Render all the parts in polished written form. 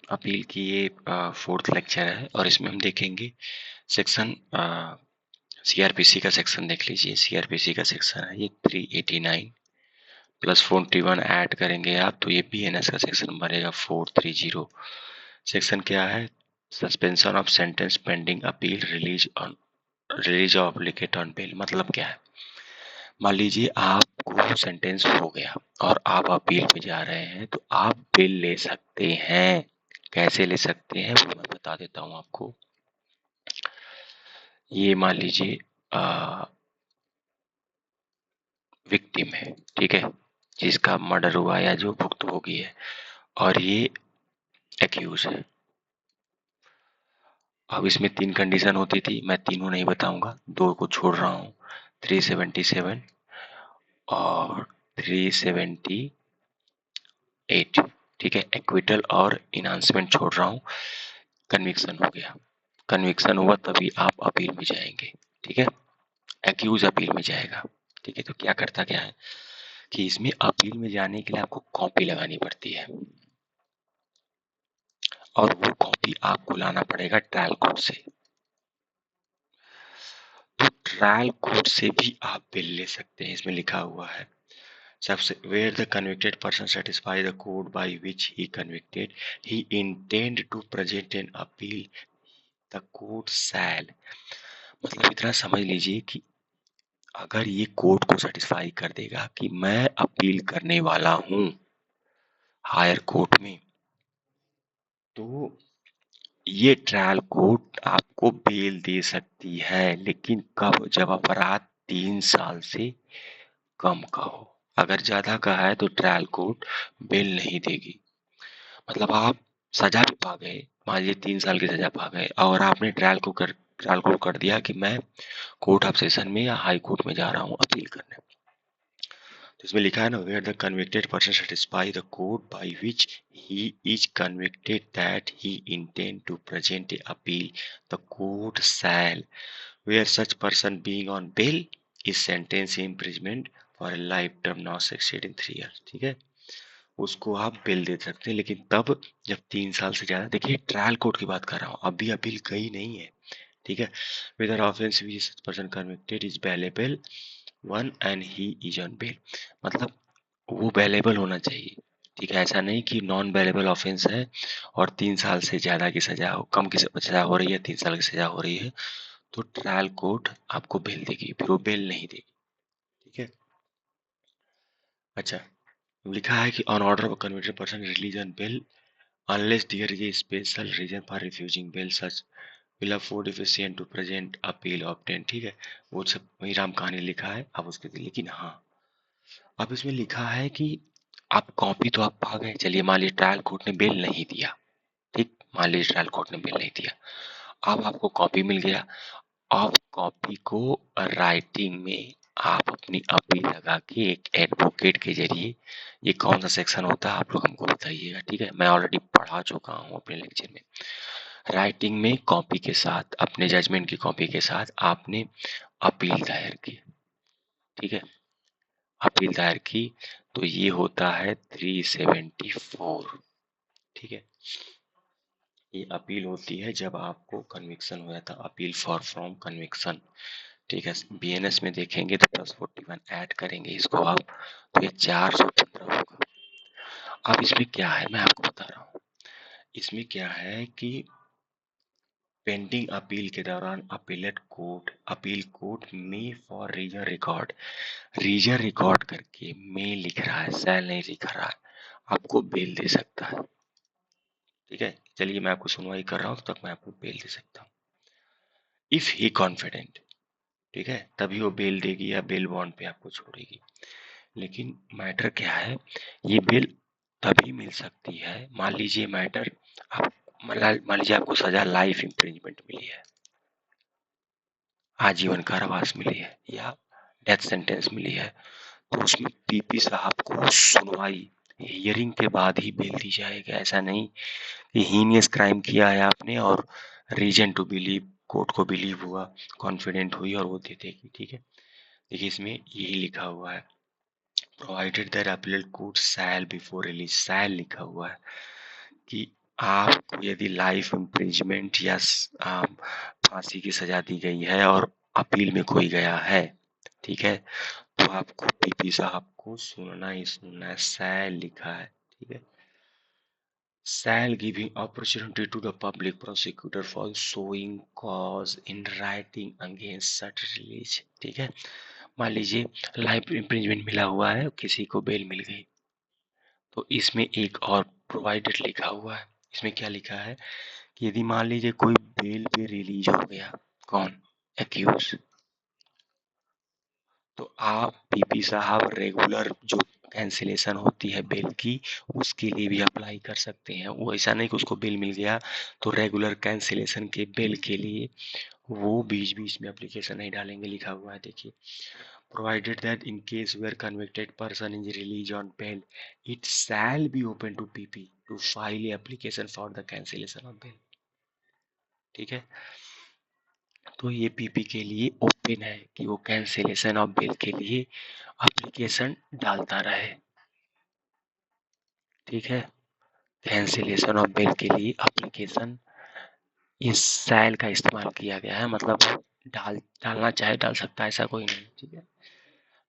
Appeal की ये 4th lecture है और इसमें हम देखेंगे सेक्शन सीआरपीसी का सेक्शन देख लीजिए। सीआरपीसी का सेक्शन है ये 389 प्लस 41 ऐड करेंगे आप तो ये बीएनएस का सेक्शन बनेगा 430। सेक्शन क्या है? Suspension of sentence pending appeal release of applicant on bail. मतलब क्या है? मान लीजिए आपको सेंटेंस हो गया और आप अपील पे जा रहे हैं तो आप बेल ले सकते हैं। कैसे ले सकते हैं वो मैं बता देता हूँ आपको। ये मान लीजिए विक्टिम है, ठीक है, जिसका मर्डर हुआ या जो भुक्तभोगी है, और ये एक्यूज है। अब इसमें 3 कंडीशन होती थी, मैं तीनों नहीं बताऊंगा, 2 को छोड़ रहा हूँ। 377 और 378, ठीक है। एक्विटल और इनहांसमेंट छोड़ रहा हूँ। कन्विक्शन हो गया। कन्विक्शन हुआ तभी आप अपील में जाएंगे, ठीक है। एक्यूज अपील में जाएगा, ठीक है। तो क्या करता क्या है कि इसमें अपील में जाने के लिए आपको कॉपी लगानी पड़ती है और वो कॉपी आपको लाना पड़ेगा ट्रायल कोर्ट से। तो ट्रायल कोर्ट से भी आप बिल ले सकते हैं। इसमें लिखा हुआ है सबसे, where the convicted person satisfy the code by which he convicted, he intend to present an appeal, the court shall। मतलब इतना समझ लीजिए कि अगर ये कोर्ट को सेटिस्फाई कर देगा कि मैं अपील करने वाला हूं हायर कोर्ट में, तो ये ट्रायल कोर्ट आपको बेल दे सकती है। लेकिन कब? जब अपराध 3 साल से कम का हो। अगर ज्यादा का है तो ट्रायल कोर्ट बेल नहीं देगी। मतलब आप सजा भी पा गए, मान लीजिए 3 साल की सजा पा गए और आपने ट्रायल कोर्ट कर दिया कि मैं कोर्ट ऑफ सेशन में या हाई कोर्ट में जा रहा हूँ अपील करने। तो इसमें लिखा है ना, where the convicted person satisfy the court by which he is convicted that he intend to present a appeal, the court shall, where such person being on bail is sentence imprisonment for a life term not exceeding 3 years, ठीक है। उसको आप bell दे सकते हैं, लेकिन तब जब 3 साल से ज्यादा। देखिए ट्रायल कोर्ट की बात कर रहा हूँ, अभी अपील गई नहीं है, ठीक है। Whether offence which person convicted is bailable one and he is on bail. मतलब वो बेलेबल होना चाहिए, ठीक है। ऐसा नहीं कि नॉन बेलेबल ऑफेंस है और 3 साल से ज्यादा की सजा हो, कम की सजा हो रही है, 3 साल की सजा हो रही है, तो ट्रायल कोर्ट आपको बेल देगी, फिर वो बेल नहीं देगी, ठीक है। अच्छा, लिखा है कि on order of convicted person release on bail unless there is a special reason for refusing bail such will afford efficient to present appeal obtain, ठीक है। वो सब वही राम कहानी लिखा है, अब उसके लिए। लेकिन हाँ, अब इसमें लिखा है कि आप कॉपी तो आप पा गए, चलिए मान लीजिए ट्रायल कोर्ट ने बेल नहीं दिया, ठीक, मान लीजिए ट्रायल कोर्ट ने बेल नहीं दिया, अब आपको कॉपी मिल गया। अब कॉपी को राइटिंग में आप अपनी अपील लगा के एक एडवोकेट के जरिए, ये कौन सा सेक्शन होता है आप लोग हमको बताइएगा, ठीक है। मैं ऑलरेडी पढ़ा चुका हूँ अपने लेक्चर में। राइटिंग में कॉपी के साथ, अपने जजमेंट की कॉपी के साथ आपने अपील दायर की, ठीक है। अपील दायर की तो ये होता है 374, ठीक है। ये अपील होती है जब आपको कन्विक्शन हो जाता, अपील फॉर फ्रॉम कन्विक्शन, ठीक है। बीएनएस में देखेंगे तो +41 ऐड करेंगे इसको आप, तो ये 415 होगा। अब इसमें क्या है मैं आपको बता रहा हूँ। इसमें क्या है कि पेंडिंग अपील के दौरान अपील कोर्ट में फॉर रीजन रिकॉर्ड करके में लिख रहा है, सेल नहीं लिख रहा है, आपको बेल दे सकता है, ठीक है। चलिए मैं आपको सुनवाई कर रहा हूँ, तब तक मैं आपको बेल दे सकता हूँ। इफ ही कॉन्फिडेंट, ठीक है, तभी वो बेल देगी या बेल बॉन्ड पे आपको छोड़ेगी। लेकिन मैटर क्या है, ये बेल तभी मिल सकती है, मान लीजिए मैटर आप, मान लीजिए आपको सजा लाइफ इम्प्रिजमेंट मिली है, आजीवन कारावास मिली है या डेथ सेंटेंस मिली है, तो उसमें पीपी साहब को सुनवाई हियरिंग के बाद ही बेल दी जाएगी। ऐसा नहीं कि हीनियस क्राइम किया है आपने और रीजन टू बिलीव, कोर्ट को बिलीव हुआ, कॉन्फिडेंट हुई और वो दे देगी, ठीक है। देखिए इसमें यही लिखा हुआ है, provided that appellate court shall before release, shall लिखा हुआ है कि आपको यदि लाइफ इम्प्रिजमेंट या फांसी की सजा दी गई है और अपील में कोई गया है, ठीक है, तो आपको पीपी साहब को सुनना ही सुनना है। शैल लिखा है, ठीक है, shall giving opportunity to the public prosecutor for showing cause in writing against such release, ठीक है। मान लीजिए लाइफ इम्प्रिजमेंट मिला हुआ है, किसी को बेल मिल गई, तो इसमें एक और प्रोवाइडेड लिखा हुआ है। इसमें क्या लिखा है कि यदि मान लीजिए कोई बेल पे रिलीज हो गया, कौन, एक्यूज, तो आप पीपी साहब रेगुलर जो कैंसिलेशन होती है बेल की, उसके लिए भी अप्लाई कर सकते हैं। वो ऐसा नहीं कि उसको बेल मिल गया तो रेगुलर कैंसिलेशन के बेल के लिए वो बीच बीच में एप्लीकेशन नहीं डालेंगे, लिखा हुआ है, देखिए। Provided that in case where convicted person is released on bail, it shall be open to PP to file a application for the cancellation of bail, ठीक है। तो ये पीपी के लिए ओपन है कि वो कैंसिलेशन ऑफ बेल के लिए एप्लीकेशन डालता रहे, ठीक है। कैंसिलेशन ऑफ बेल के लिए एप्लीकेशन, इस शैल का इस्तेमाल किया गया है, मतलब डालना चाहे डाल सकता है, ऐसा कोई नहीं, ठीक है।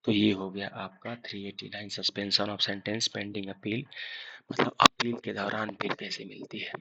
तो ये हो गया आपका 389 suspension of sentence pending appeal, मतलब अपील के दौरान बेल कैसे मिलती है।